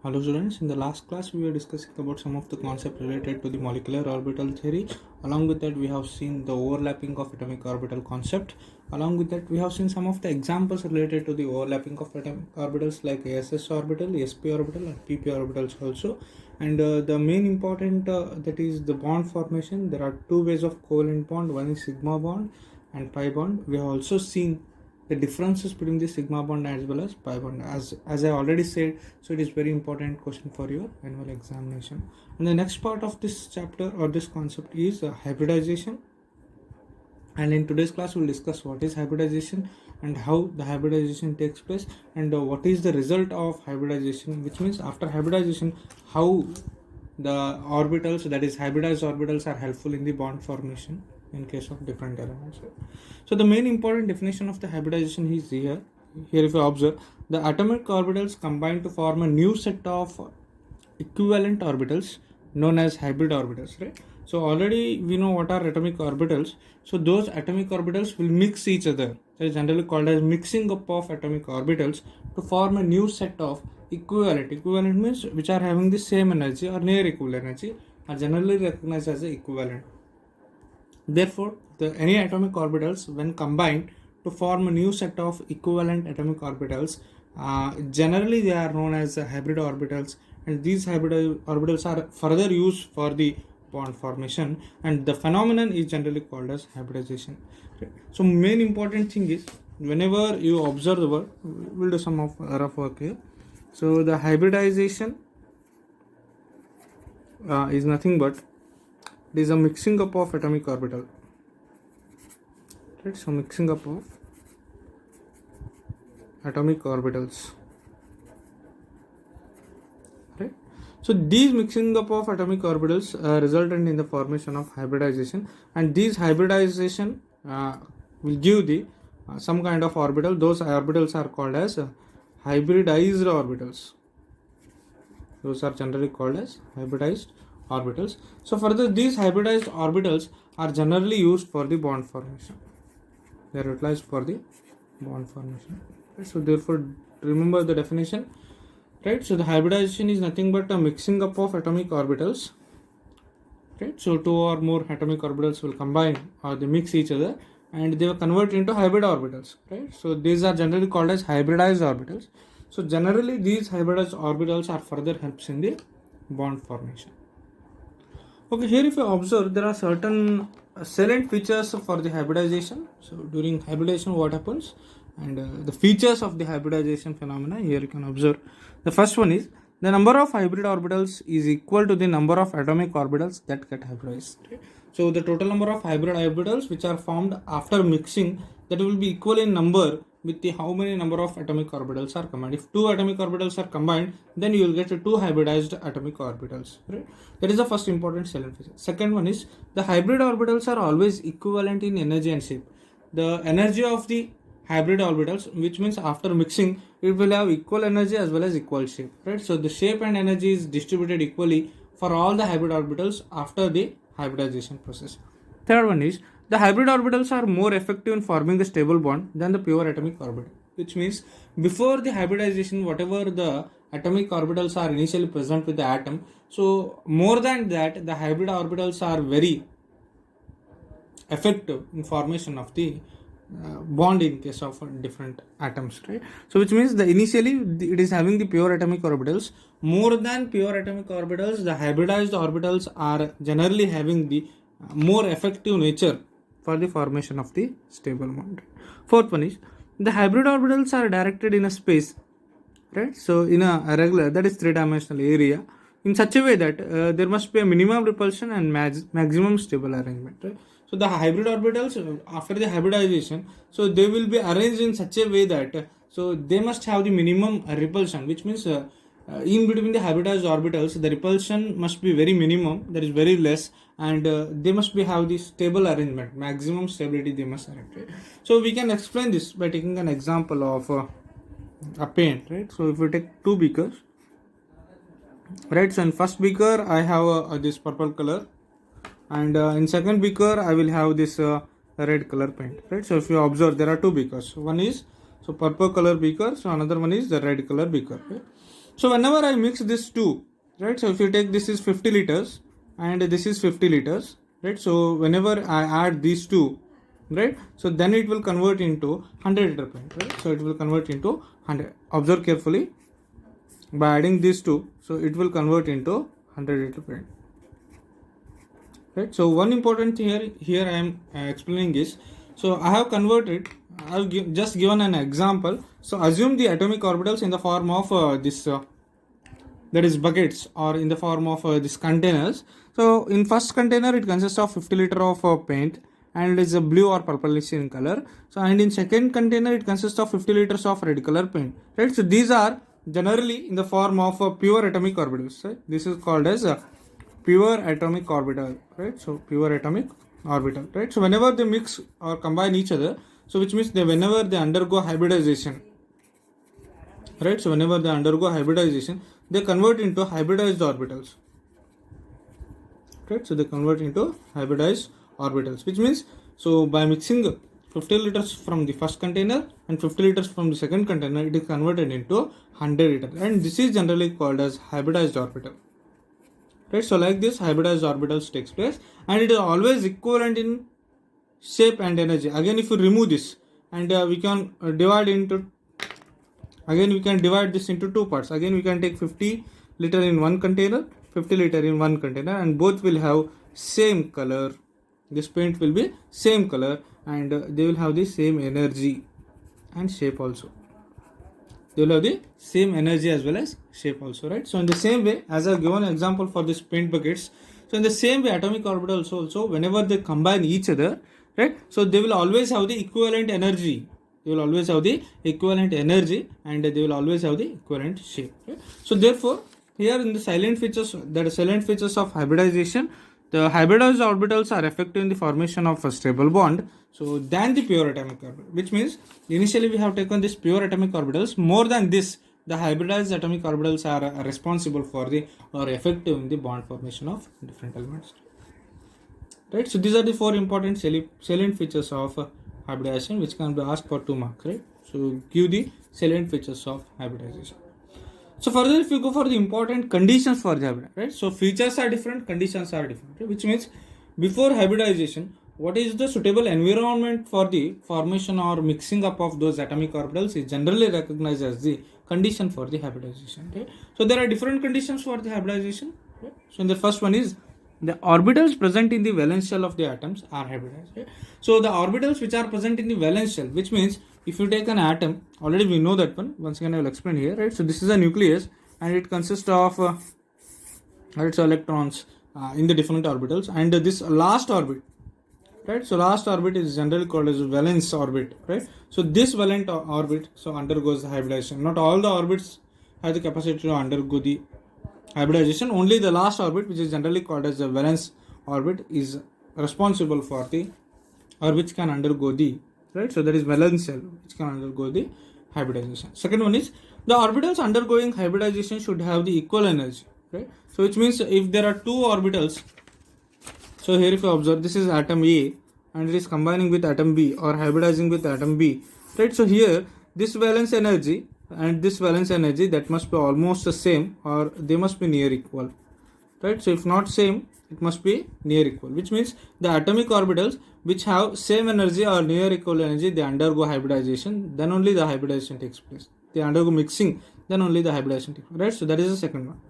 Hello students, in the last class we were discussing about some of the concepts related to the molecular orbital theory. Along with that we have seen the overlapping of atomic orbital concept. Along with that we have seen some of the examples related to the overlapping of atomic orbitals like SS orbital, SP orbital and PP orbitals also. And the main important that is the bond formation. There are two ways of covalent bond. One is sigma bond and pi bond. We have also seen the differences between the sigma bond as well as pi bond, as I already said. So it is very important question for your annual examination. And the next part of this chapter or this concept is hybridization. And in today's class we'll discuss what is hybridization and how the hybridization takes place, and what is the result of hybridization, which means after hybridization how the orbitals, that is hybridized orbitals, are helpful in the bond formation in case of different elements. So the main important definition of the hybridization is here. If you observe, the atomic orbitals combine to form a new set of equivalent orbitals known as hybrid orbitals, right? So already we know what are atomic orbitals. So those atomic orbitals will mix each other. That is generally called as mixing up of atomic orbitals to form a new set of equivalent. Equivalent means which are having the same energy or near equivalent energy are generally recognized as equivalent. Therefore, any atomic orbitals, when combined to form a new set of equivalent atomic orbitals, generally they are known as hybrid orbitals, and these hybrid orbitals are further used for the bond formation, and the phenomenon is generally called as hybridization. So main important thing is, whenever you observe the word, we'll do some of rough work here. So the hybridization is nothing but it is a mixing up of atomic orbital, right? So mixing up of atomic orbitals, right? So these mixing up of atomic orbitals resulted in the formation of hybridization, and these hybridization will give the some kind of orbital. Those orbitals are called as hybridized orbitals. Those are generally called as hybridized orbitals. So further, these hybridized orbitals are generally used for the bond formation. They are utilized for the bond formation. Right? So therefore, remember the definition, right? So the hybridization is nothing but a mixing up of atomic orbitals, right? So two or more atomic orbitals will combine or they mix each other and they will convert into hybrid orbitals, right? So these are generally called as hybridized orbitals. So generally these hybridized orbitals are further helps in the bond formation. Okay, here if you observe, there are certain salient features for the hybridization. So during hybridization what happens, and the features of the hybridization phenomena, here you can observe. The first one is the number of hybrid orbitals is equal to the number of atomic orbitals that get hybridized. So the total number of hybrid orbitals which are formed after mixing, that will be equal in number with the how many number of atomic orbitals are combined. If two atomic orbitals are combined, then you will get two hybridized atomic orbitals, right? That is the first important salient feature. Second one is the hybrid orbitals are always equivalent in energy and shape. The energy of the hybrid orbitals, which means after mixing it will have equal energy as well as equal shape, right? So the shape and energy is distributed equally for all the hybrid orbitals after the hybridization process. Third one is the hybrid orbitals are more effective in forming a stable bond than the pure atomic orbital, which means before the hybridization, whatever the atomic orbitals are initially present with the atom, so more than that the hybrid orbitals are very effective in formation of the bond in case of different atoms, right? So which means the initially it is having the pure atomic orbitals. More than pure atomic orbitals, the hybridized orbitals are generally having the more effective nature for the formation of the stable bond. Fourth one is the hybrid orbitals are directed in a space, right? So in a regular, that is three-dimensional area, in such a way that there must be a minimum repulsion and maximum stable arrangement, right? So the hybrid orbitals after the hybridization, so they will be arranged in such a way that so they must have the minimum repulsion, which means in between the hybridized orbitals the repulsion must be very minimum, that is very less, and they must be have the stable arrangement, maximum stability they must arrange, right? So we can explain this by taking an example of a paint, right? So if we take two beakers, right? So in first beaker I have this purple color, and in second beaker I will have this red color paint, right? So if you observe, there are two beakers. One is so purple color beaker, so another one is the red color beaker, right? So whenever I mix this two, right? So if you take this is 50 liters and this is 50 liters, right? So whenever I add these two, right? So then it will convert into 100 liter paint, right? So it will convert into 100. Observe carefully. By adding these two, so it will convert into 100 liter paint. Right? So one important thing here I am explaining is, so I have converted, I have just given an example. So assume the atomic orbitals in the form of that is buckets, or in the form of these containers. So in first container it consists of 50 liter of paint, and it is a blue or purplish in color. So and in second container it consists of 50 liters of red color paint, right? So these are generally in the form of pure atomic orbitals, right? This is called as pure atomic orbital, right? So pure atomic orbital, right? So whenever they mix or combine each other, so which means whenever they undergo hybridization, right? So whenever they undergo hybridization, they convert into hybridized orbitals, right? So they convert into hybridized orbitals, which means, so by mixing 50 liters from the first container and 50 liters from the second container, it is converted into 100 liters, and this is generally called as hybridized orbital, right? So like this hybridized orbitals takes place, and it is always equivalent in shape and energy. Again, if you remove this, and we can divide into, again we can divide this into two parts. Again we can take 50 liter in one container, 50 liter in one container, and both will have same color. This paint will be same color, and they will have the same energy and shape also. They will have the same energy as well as shape also, right? So in the same way, as I have given an example for this paint buckets, so in the same way atomic orbitals also, whenever they combine each other, right? So they will always have the equivalent energy. They will always have the equivalent energy, and they will always have the equivalent shape, right? So therefore, here in the silent features, that is silent features of hybridization, the hybridized orbitals are effective in the formation of a stable bond, so than the pure atomic orbital, which means initially we have taken this pure atomic orbitals. More than this, the hybridized atomic orbitals are responsible for the, or effective in the bond formation of different elements, right? So these are the four important salient features of hybridization, which can be asked for 2 marks, right? So give the salient features of hybridization. So further, if you go for the important conditions for the hybrid, right? So features are different, conditions are different, right? Which means before hybridization, what is the suitable environment for the formation or mixing up of those atomic orbitals is generally recognized as the condition for the hybridization, right? So there are different conditions for the hybridization, right? So in the first one is the orbitals present in the valence shell of the atoms are hybridized, right? So the orbitals which are present in the valence shell, which means if you take an atom, already we know that one, once again I will explain here, right? So this is a nucleus, and it consists of its electrons in the different orbitals, and this last orbit, right? So last orbit is generally called as valence orbit, right? So this valent orbit so undergoes the hybridization. Not all the orbits have the capacity to undergo the hybridization. Only the last orbit, which is generally called as the valence orbit, is responsible for the, or which can undergo the, right? So that is valence shell, which can undergo the hybridization. Second one is the orbitals undergoing hybridization should have the equal energy, right? So which means if there are two orbitals, so here if you observe, this is atom A and it is combining with atom B or hybridizing with atom B, right? So here this valence energy and this valence energy, that must be almost the same, or they must be near equal, right? So if not same, it must be near equal, which means the atomic orbitals which have same energy or near equal energy, they undergo hybridization, then only the hybridization takes place. They undergo mixing, then only the hybridization takes place, right? So that is the second one.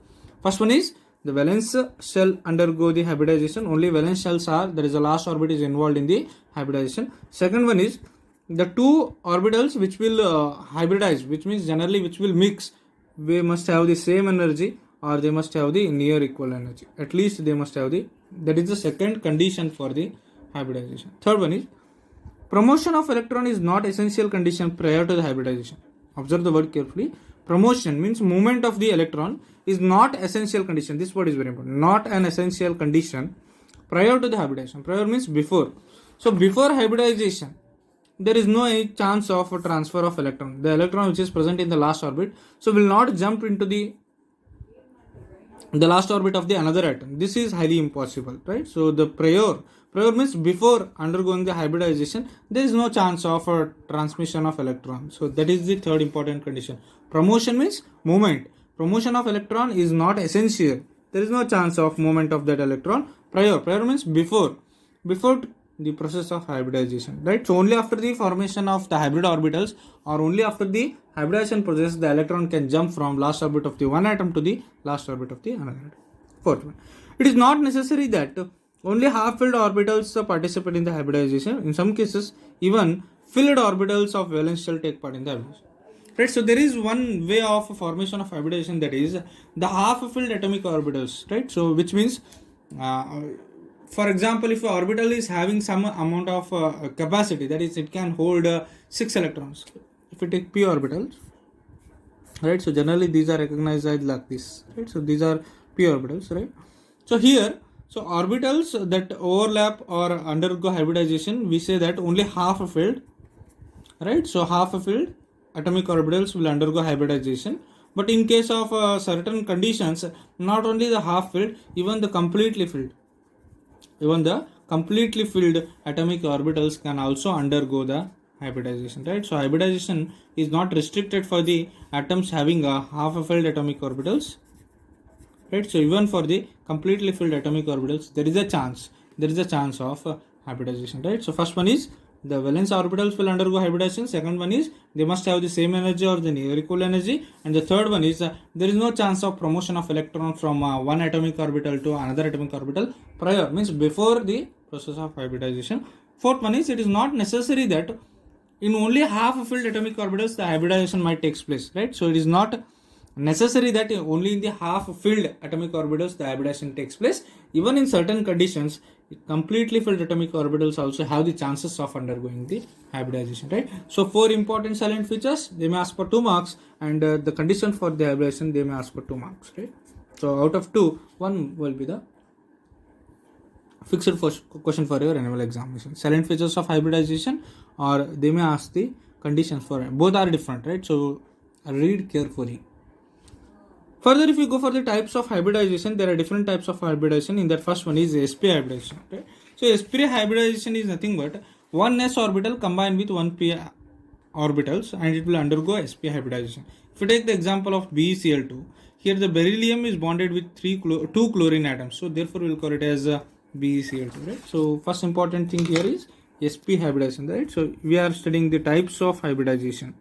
First one is the valence shell undergo the hybridization, only valence shells are, that is the last orbit is involved in the hybridization. Second one is the two orbitals which will hybridize, which means generally which will mix, they must have the same energy, or they must have the near equal energy. At least they must have the, that is the second condition for the hybridization. Third one is promotion of electron is not essential condition prior to the hybridization. Observe the word carefully. Promotion means movement of the electron is not essential condition. This word is very important. Not an essential condition prior to the hybridization. Prior means before. So before hybridization, there is no any chance of a transfer of electron. The electron which is present in the last orbit, so will not jump into the last orbit of the another atom. This is highly impossible, right? So the prior means before undergoing the hybridization, there is no chance of a transmission of electron. So that is the third important condition. Promotion means movement. promotion of electron is not essential. There is no chance of movement of that electron prior. Prior means before the process of hybridization, right? So only after the formation of the hybrid orbitals, or only after the hybridization process, the electron can jump from last orbit of the one atom to the last orbit of the another atom. Fourth one, it is not necessary that only half-filled orbitals participate in the hybridization. In some cases, even filled orbitals of valence shell take part in the hybridization. Right, so there is one way of formation of hybridization, that is the half-filled atomic orbitals, right? So which means, for example, if an orbital is having some amount of capacity, that is, it can hold 6 electrons. If we take p orbitals, right? So generally these are recognized as like this, right? So these are p orbitals, right? So here, so orbitals that overlap or undergo hybridization, we say that only half-filled, right? So half-filled atomic orbitals will undergo hybridization. But in case of certain conditions, not only the half-filled, even the completely filled atomic orbitals can also undergo the hybridization, right? So hybridization is not restricted for the atoms having a half-filled atomic orbitals, right? So even for the completely filled atomic orbitals, there is a chance of hybridization, right? So first one is the valence orbitals will undergo hybridization. Second one is they must have the same energy or the near equal energy. And the third one is there is no chance of promotion of electron from one atomic orbital to another atomic orbital prior, means before the process of hybridization. Fourth one is it is not necessary that in only half-filled atomic orbitals the hybridization might take place, right? So it is not necessary that only in the half-filled atomic orbitals the hybridization takes place. Even in certain conditions, completely filled atomic orbitals also have the chances of undergoing the hybridization, right? So 4 important silent features, they may ask for 2 marks, and the condition for the hybridization they may ask for 2 marks, right? So out of 2, 1 will be the fixed question for your annual examination. Silent features of hybridization, or they may ask the conditions for it. Both are different, right? So read carefully. Further, if you go for the types of hybridization, there are different types of hybridization. In that first one is sp hybridization, right? So sp hybridization is nothing but one s orbital combined with one p orbitals, and it will undergo sp hybridization. If you take the example of BeCl2, here the beryllium is bonded with 2 chlorine atoms, so therefore we will call it as BeCl2, right? So first important thing here is sp hybridization, right? So we are studying the types of hybridization,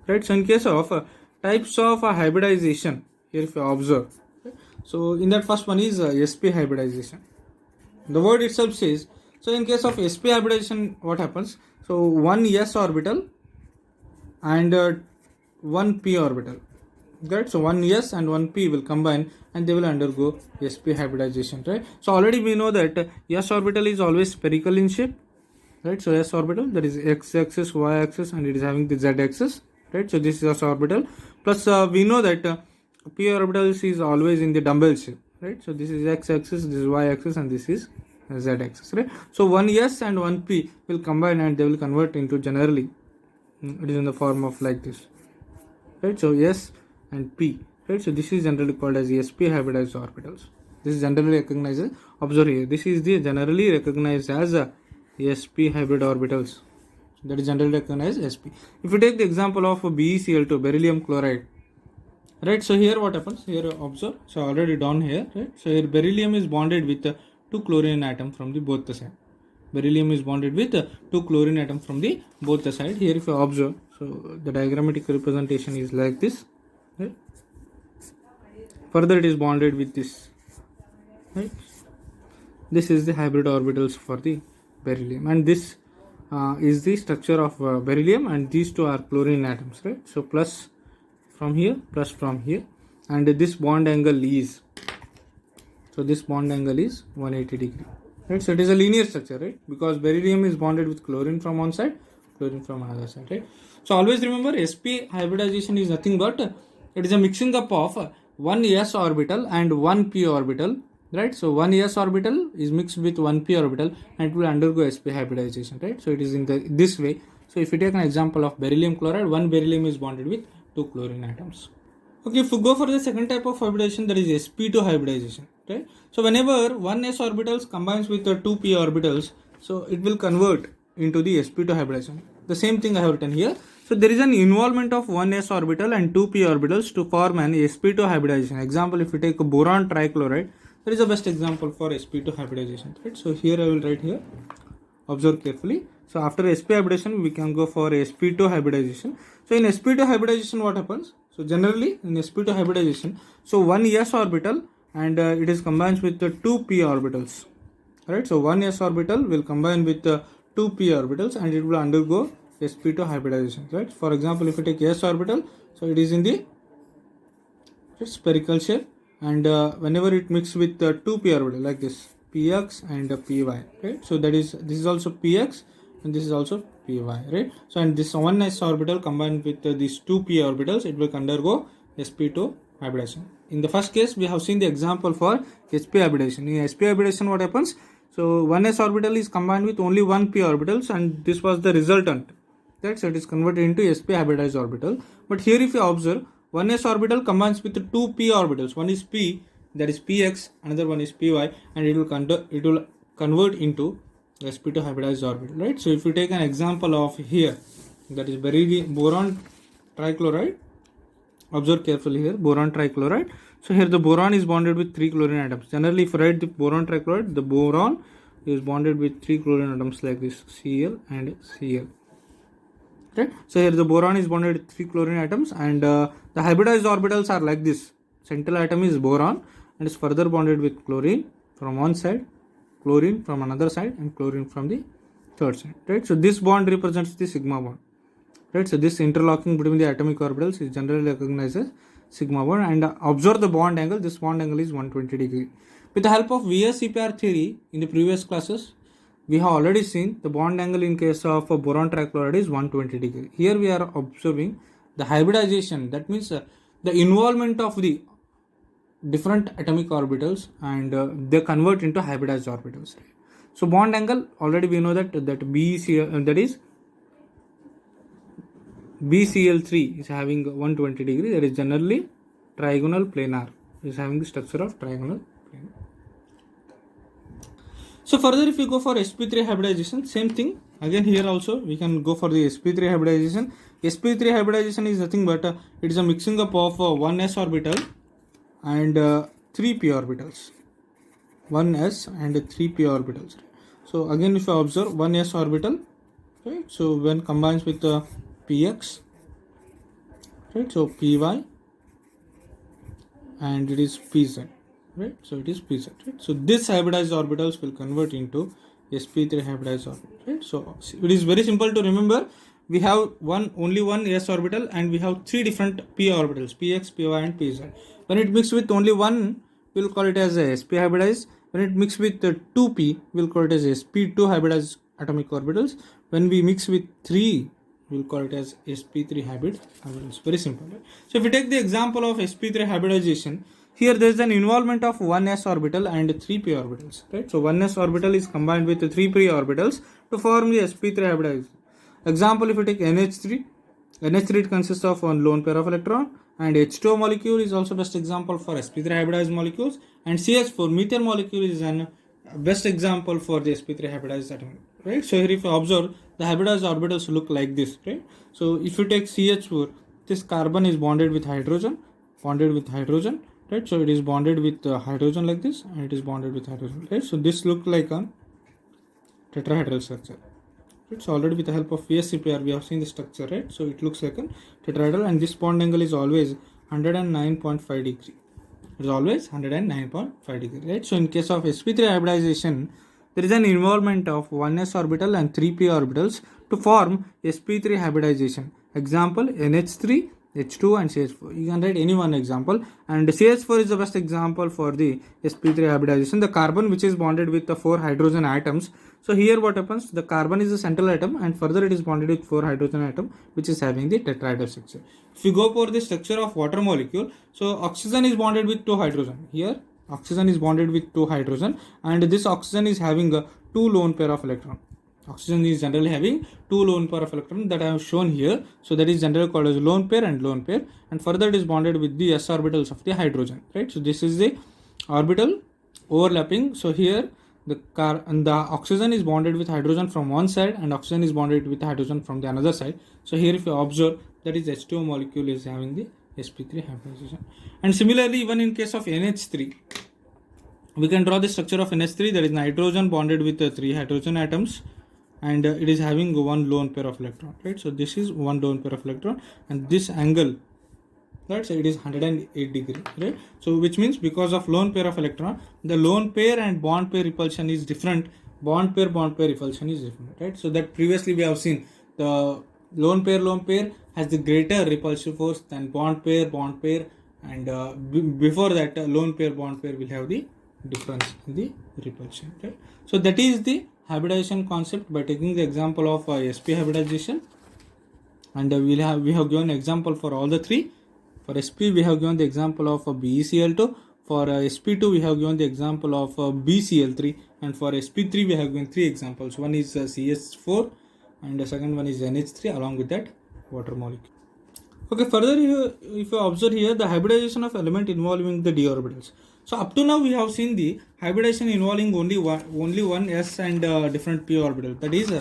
right? So in case of types of hybridization, here if you observe, right? So in that first one is sp hybridization. The word itself says, so in case of sp hybridization, what happens? So one s orbital and one p orbital, right? So one s and one p will combine and they will undergo sp hybridization, right? So already we know that s orbital is always spherical in shape, right? So s orbital, that is x axis, y axis, and it is having the z axis, right? So this is s orbital. Plus we know that p orbital is always in the dumbbell shape, right? So this is x axis, this is y axis, and this is z axis, right? So one s and one p will combine and they will convert into, generally it is in the form of like this, right? So s and p, right? So this is generally called as sp hybridized orbitals. This is generally recognized as, observe here, this is the generally recognized as sp hybrid orbitals. That is generally recognized as sp. If you take the example of BeCl2, beryllium chloride, right? So here what happens? Here observe. So already down here, right? So here beryllium is bonded with 2 chlorine atom from the both the side. Beryllium is bonded with 2 chlorine atom from the both the side. Here if you observe, so the diagrammatic representation is like this, right? Further it is bonded with this, right? This is the hybrid orbitals for the beryllium, and this is the structure of beryllium, and these two are chlorine atoms, right? So plus from here, plus from here, and this bond angle is, so this bond angle is 180 degree, right? So it is a linear structure, right? Because beryllium is bonded with chlorine from one side, chlorine from another side, right? So always remember, sp hybridization is nothing but it is a mixing up of one s orbital and one p orbital, right? So one s orbital is mixed with one p orbital and it will undergo sp hybridization, right? So it is in this way. So if you take an example of beryllium chloride, one beryllium is bonded with 2 chlorine atoms. Okay, if you go for the second type of hybridization, that is sp2 hybridization, right? So whenever one s orbitals combines with the 2p orbitals, so it will convert into the sp2 hybridization. The same thing I have written here. So there is an involvement of one s orbital and two p orbitals to form an sp2 hybridization. Example, if you take a boron trichloride, that is the best example for sp2 hybridization, right? So here I will write here, observe carefully. So after sp hybridization we can go for sp2 hybridization. So in sp2 hybridization what happens? So generally in sp2 hybridization, so one s orbital and it is combined with the two p orbitals, right? So one s orbital will combine with the two p orbitals and it will undergo sp2 hybridization, right? For example, if you take s orbital, so it is in the spherical shape, and whenever it mixes with the two p orbital like this, px and py, right? So that is, this is also px and this is also py, right? So and this one s orbital combined with these two p orbitals, it will undergo sp2 hybridization. In the first case we have seen the example for sp hybridization. In sp hybridization what happens? So one s orbital is combined with only one p orbitals and this was the resultant, right? So it is converted into sp hybridized orbital. But here if you observe, one s orbital combines with two p orbitals. One is p, that is px, another one is py, and it will convert into sp2 hybridized orbital, right? So if you take an example of here, that is beryllium boron trichloride, observe carefully here, boron trichloride. So here the boron is bonded with 3 chlorine atoms. Generally if you write the boron trichloride, the boron is bonded with 3 chlorine atoms like this, Cl and Cl, right? So here the boron is bonded with 3 chlorine atoms, and the hybridized orbitals are like this. Central atom is boron and is further bonded with chlorine from one side, chlorine from another side, and chlorine from the third side, right? So this bond represents the sigma bond, right? So this interlocking between the atomic orbitals is generally recognized as sigma bond, and observe the bond angle. This bond angle is 120 degree. With the help of VSEPR theory in the previous classes, we have already seen the bond angle in case of boron trichloride is 120 degree. Here we are observing the hybridization, that means the involvement of the different atomic orbitals, and they convert into hybridized orbitals. So bond angle, already we know that BCl, that is BCl3 is having 120 degree, that is generally trigonal planar, is having the structure of trigonal planar. So further if you go for sp3 hybridization, same thing again. Here also we can go for the sp3 hybridization. sp3 hybridization is nothing but it is a mixing up of 1s orbital and 3p orbitals, 1s and 3p orbitals. So again if you observe 1s orbital, right? So when combines with px, right? So py and it is pz, right? So it is pz, right? So this hybridized orbitals will convert into sp3 hybridized orbital, right? So it is very simple to remember. We have only one s orbital and we have three different p orbitals, px, py and pz. When it mixes with only one, we will call it as a sp hybridized. When it mixes with 2p, we will call it as sp2 hybridized atomic orbitals. When we mix with 3, we will call it as sp3 hybrid orbitals. Very simple, right? So if we take the example of sp3 hybridization, here there is an involvement of 1s orbital and 3p orbitals, right? So 1s orbital is combined with the 3p orbitals to form the sp3 hybridization. Example, if you take NH3, it consists of one lone pair of electron, and H2O molecule is also best example for sp3 hybridized molecules, and CH4 methane molecule is an best example for the sp3 hybridized atom, right? So here if you observe, the hybridized orbitals look like this, right? So if you take CH4, this carbon is bonded with hydrogen, right? So it is bonded with hydrogen like this, and it is bonded with hydrogen, right? So this look like a tetrahedral structure. So already with the help of VSEPR we have seen the structure, right? So it looks like a tetrahedral, and this bond angle is always 109.5 degree. It is always 109.5 degree, right? So in case of sp3 hybridization, there is an involvement of 1s orbital and 3p orbitals to form sp3 hybridization. Example, NH3, H2 and CH4. You can write any one example, and CH4 is the best example for the sp3 hybridization. The carbon which is bonded with the 4 hydrogen atoms. So here what happens, the carbon is the central atom and further it is bonded with 4 hydrogen atom which is having the tetrahedral structure. If you go for the structure of water molecule, so oxygen is bonded with 2 hydrogen. Here oxygen is bonded with 2 hydrogen, and this oxygen is having a 2 lone pair of electron. Oxygen is generally having 2 lone pair of electron that I have shown here. So that is generally called as lone pair, and further it is bonded with the s orbitals of the hydrogen, right? So this is the orbital overlapping. So here and the oxygen is bonded with hydrogen from one side and oxygen is bonded with hydrogen from the another side. So here if you observe, that is H2O molecule is having the sp3 hybridization. And similarly, even in case of NH3, we can draw the structure of NH3, that is nitrogen bonded with 3 hydrogen atoms, and it is having one lone pair of electron, right? So this is one lone pair of electron, and this angle, right, so it is 108 degree, right? So which means because of lone pair of electron, the lone pair and bond pair repulsion is different, bond pair repulsion is different, right? So that previously we have seen the lone pair has the greater repulsive force than bond pair, and before that lone pair bond pair will have the difference in the repulsion, right? So that is the hybridization concept by taking the example of sp hybridization, and we have given example for all the three. For sp we have given the example of BeCl2, for sp2 we have given the example of BCl3, and for sp3 we have given three examples. One is CS4 and the second one is NH3 along with that water molecule. Okay, further if you observe here the hybridization of element involving the d orbitals. So up to now we have seen the hybridization involving only one s and different p orbital, that is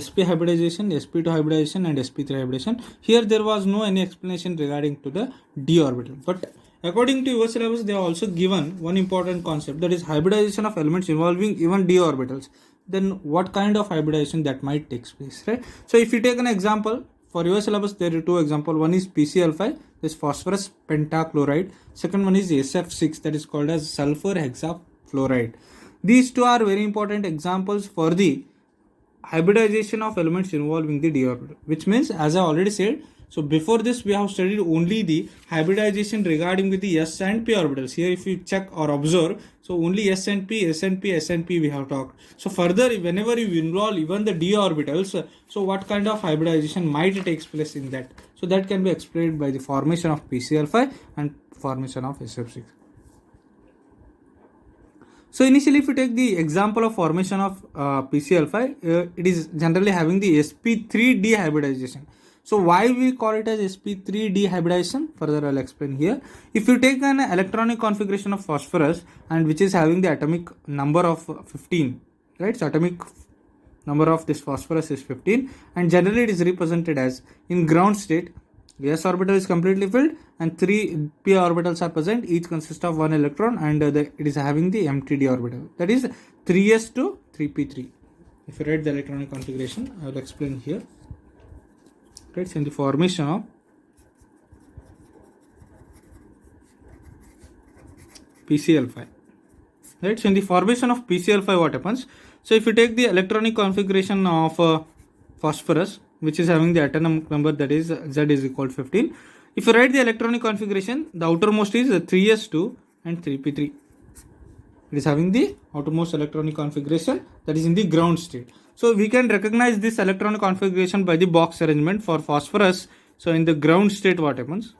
sp hybridization, sp2 hybridization and sp3 hybridization. Here there was no any explanation regarding to the d orbital, but according to your syllabus they have also given one important concept, that is hybridization of elements involving even d orbitals. Then what kind of hybridization that might take place, right? So if you take an example, for your syllabus there are two examples. One is PCl5, this phosphorus pentachloride. Second one is SF6, that is called as sulfur hexafluoride. These two are very important examples for the hybridization of elements involving the d orbital, which means, as I already said, so before this we have studied only the hybridization regarding with the s and p orbitals. Here if you check or observe, so only s and p we have talked. So further, whenever you involve even the d orbitals, so what kind of hybridization might takes place in that? So that can be explained by the formation of PCl5 and formation of SF6. So initially if you take the example of formation of PCl5, it is generally having the sp3d hybridization. So why we call it as sp3d hybridization? Further I'll explain here. If you take an electronic configuration of phosphorus and which is having the atomic number of 15, right? So atomic number of this phosphorus is 15, and generally it is represented as, in ground state, s orbital is completely filled and 3 p orbitals are present, each consists of one electron, and it is having the empty d orbital, that is 3s to 3p3. If you write the electronic configuration, I will explain here. Right, so in the formation of PCl5, right? So in the formation of PCl5, what happens? So if you take the electronic configuration of phosphorus, which is having the atomic number, that is Z is equal to 15. If you write the electronic configuration, the outermost is 3s2 and 3p3. It is having the outermost electronic configuration, that is in the ground state. So we can recognize this electronic configuration by the box arrangement for phosphorus. So in the ground state, what happens?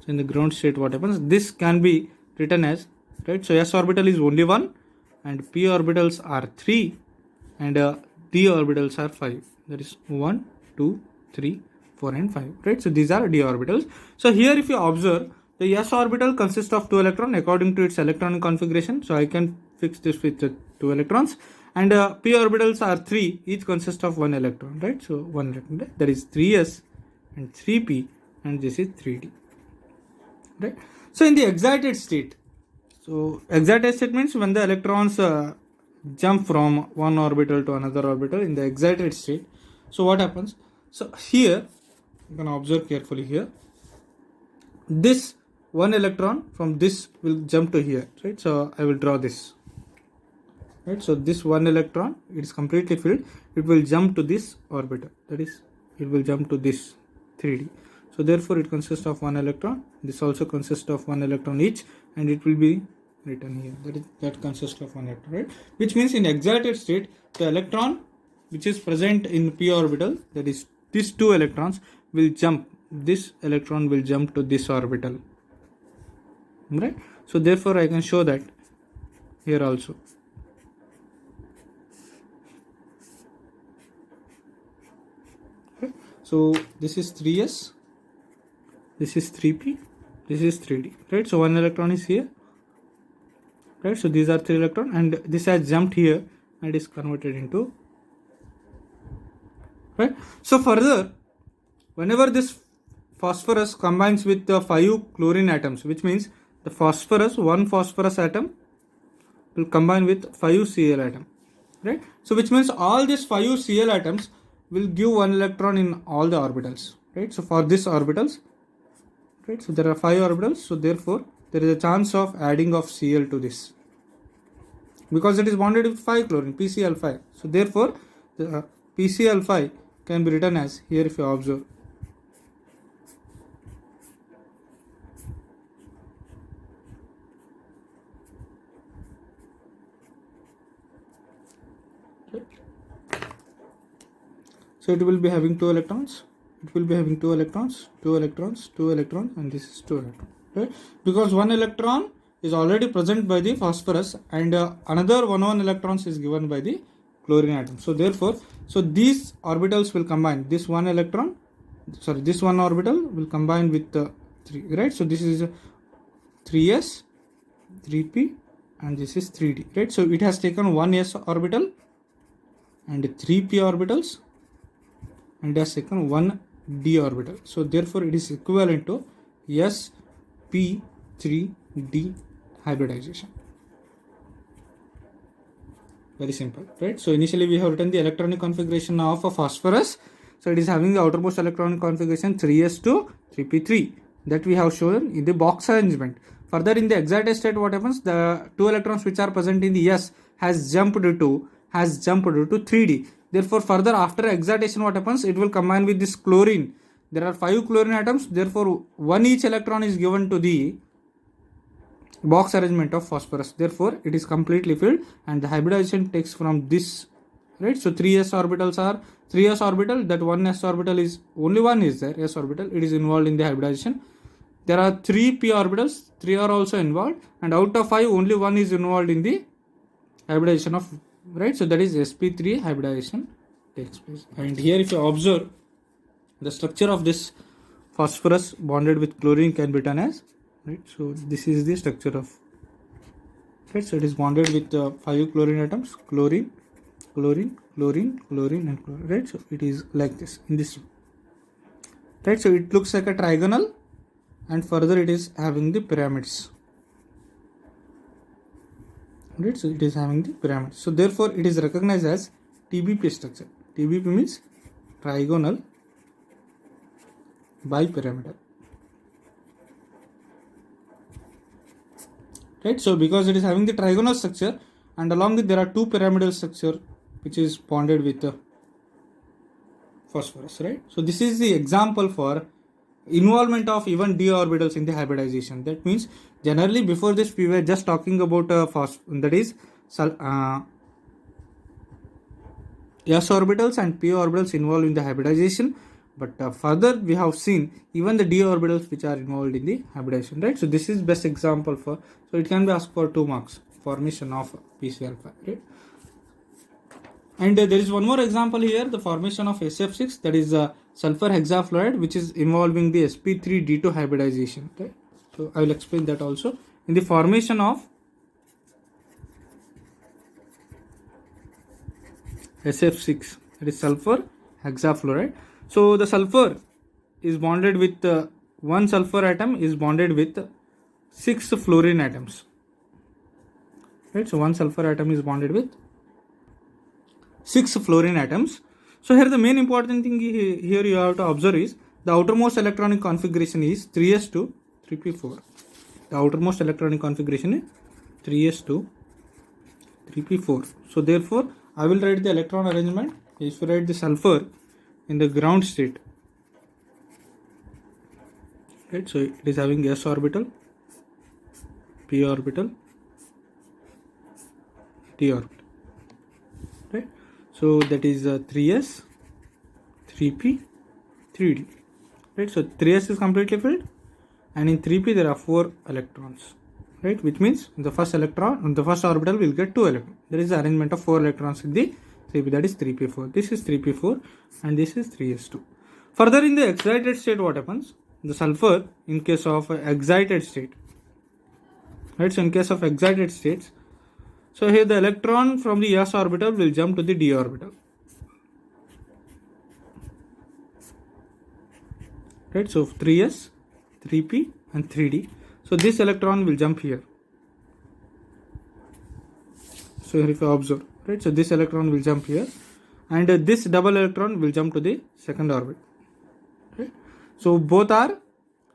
So in the ground state, what happens? This can be written as, right? So s orbital is only 1 and p orbitals are 3 and d orbitals are 5. That is 1, 2, 3, 4 and 5, right? So these are d orbitals. So here if you observe, the s orbital consists of 2 electrons according to its electronic configuration. So I can fix this with 2 electrons, and p orbitals are 3, each consists of 1 electron, right? So 1 electron, right? That is 3s and 3p, and this is 3d, right? So in the excited state, so excited state means when the electrons jump from one orbital to another orbital in the excited state. So what happens? So here you can observe carefully here, this one electron from this will jump to here, right? So I will draw this, right? So this one electron, it is completely filled, it will jump to this orbital, that is it will jump to this 3d. So therefore it consists of one electron, this also consists of one electron each, and it will be written here, that consists of one electron, right? Which means in excited state, the electron which is present in p orbital, that is these 2 electrons will jump, this electron will jump to this orbital, right? So therefore I can show that here also. Okay. So this is 3s, this is 3p, this is 3d, right? So one electron is here, right? So these are 3 electron, and this has jumped here and is converted into, right? So further, whenever this phosphorus combines with the 5 chlorine atoms, which means the phosphorus, one phosphorus atom will combine with 5 Cl atom, right? So which means all these 5 Cl atoms will give 1 electron in all the orbitals, right? So for this orbitals, right, so there are 5 orbitals, so therefore there is a chance of adding of Cl to this, because it is bonded with 5 chlorine, PCl5. So therefore the PCl5 can be written as, here if you observe, so it will be having 2 electrons, it will be having 2 electrons, 2 electrons, 2 electrons, and this is 2 electrons, right? Because 1 electron is already present by the phosphorus, and another 1 electrons is given by the chlorine atom. So therefore, so these orbitals will combine, this 1 electron, sorry, this 1 orbital will combine with the 3, right? So this is 3s, 3p, and this is 3d, right? So it has taken 1 s orbital and 3p orbitals, and has taken 1 d orbital. So therefore it is equivalent to sp3d hybridization. Very simple, right? So initially we have written the electronic configuration of a phosphorus. So it is having the outermost electronic configuration 3s2 3p3, that we have shown in the box arrangement. Further, in the excited state, what happens? The 2 electrons which are present in the s has jumped to 3d. Therefore, further after excitation, what happens? It will combine with this chlorine. There are 5 chlorine atoms. Therefore, 1 each electron is given to the box arrangement of phosphorus. Therefore, it is completely filled, and the hybridization takes from this, right? So 3s orbitals are 3s orbital, that 1s orbital is only one is there, s orbital, it is involved in the hybridization. There are 3 p orbitals, 3 are also involved, and out of 5 only 1 is involved in the hybridization of, right? So that is sp3 hybridization takes place. And here if you observe, the structure of this phosphorus bonded with chlorine can be done as, right? So this is the structure of, right? So it is bonded with 5 chlorine atoms, chlorine, chlorine, chlorine, chlorine, and chlorine, right? So it is like this in this, right? So it looks like a trigonal, and further it is having the pyramids, right? So it is having the pyramids. So therefore it is recognized as TBP structure. TBP means trigonal bipyramidal, right? So because it is having the trigonal structure, and along with there are 2 pyramidal structure which is bonded with the phosphorus, right? So this is the example for involvement of even d orbitals in the hybridization. That means generally before this we were just talking about that is s orbitals and p orbitals involved in the hybridization, but further we have seen even the d orbitals which are involved in the hybridization, right? So this is best example for, so it can be asked for 2 marks, formation of PCl5, right? And there is one more example here, the formation of SF6, that is sulfur hexafluoride, which is involving the sp3d2 hybridization, right? So I will explain that also. In the formation of SF6, that is sulfur hexafluoride. So the sulfur is bonded with one sulfur atom is bonded with 6 fluorine atoms, right? So one sulfur atom is bonded with 6 fluorine atoms. So here the main important thing here you have to observe is the outermost electronic configuration is 3s2 3p4. The outermost electronic configuration is 3s2 3p4. So therefore I will write the electron arrangement. If you write the sulfur in the ground state, right? So it is having s orbital, p orbital, d orbital, right? So that is 3s, 3p, 3d, right? So 3s is completely filled, and in 3p there are 4 electrons, right? Which means the first electron, the first orbital will get 2 electrons. There is the arrangement of 4 electrons in the 3p, that is 3p4. This is 3p4 and this is 3s2. Further, in the excited state, what happens? The sulfur, in case of excited state, right? So in case of excited states, so here the electron from the s orbital will jump to the d orbital, right? So 3s, 3p and 3d. So this electron will jump here. So here if you observe, right, so this electron will jump here, and this double electron will jump to the second orbit, right? So both are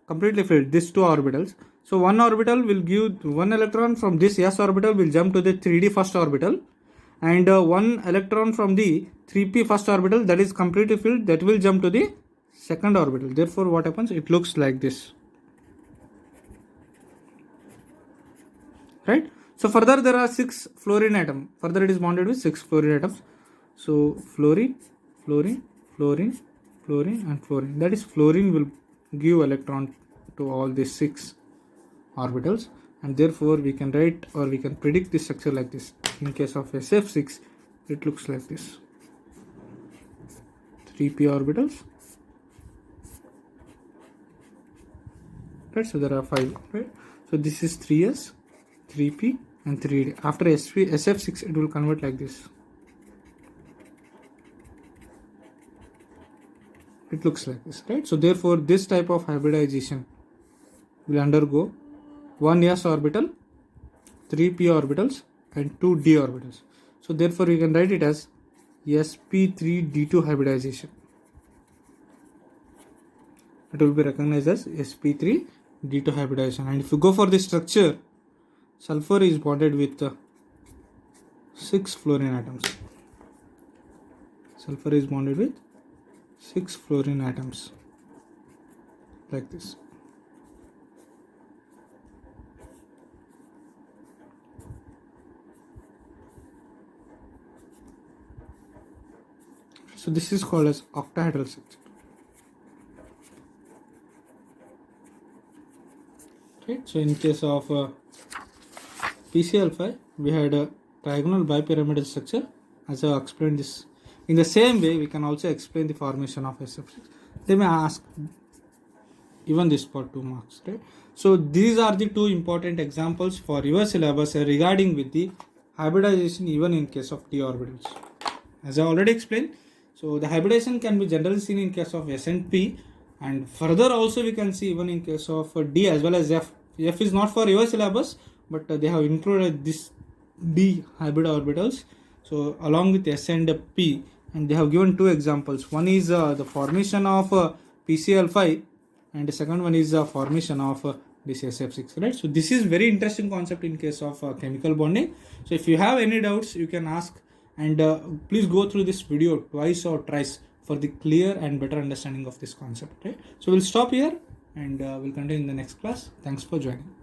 completely filled, these two orbitals. So one orbital will give one electron from this s orbital will jump to the 3d first orbital, and one electron from the 3p first orbital that is completely filled, that will jump to the second orbital. Therefore what happens, it looks like this, right? So further there are 6 fluorine atoms, further it is bonded with 6 fluorine atoms. So fluorine, fluorine, fluorine, fluorine and fluorine, that is fluorine will give electron to all these 6 orbitals, and therefore we can write or we can predict this structure like this. In case of SF6 it looks like this, 3p orbitals, right? So there are 5, right? So this is 3s, 3p and 3d. After SF6 it will convert like this. It looks like this, right? So therefore this type of hybridization will undergo 1 s orbital, 3p orbitals and 2 d orbitals. So therefore we can write it as sp3d2 hybridization. It will be recognized as sp3d2 hybridization. And if you go for this structure, sulfur is bonded with 6 fluorine atoms. Sulfur is bonded with 6 fluorine atoms like this. So this is called as octahedral structure, right? So in case of PCl5 we had a trigonal bipyramidal structure, as I explained this. In the same way we can also explain the formation of SF6. They may ask even this for 2 marks, right? So these are the 2 important examples for your syllabus regarding with the hybridization even in case of d orbitals. As I already explained, so the hybridization can be generally seen in case of s and p, and further also we can see even in case of d as well as f. F is not for your syllabus, but they have included this d hybrid orbitals, so along with s and p, and they have given 2 examples. One is the formation of PCl5 and the second one is the formation of this SF6, right? So this is very interesting concept in case of chemical bonding. So if you have any doubts you can ask, and please go through this video twice or thrice for the clear and better understanding of this concept, right? So we'll stop here and we'll continue in the next class. Thanks for joining.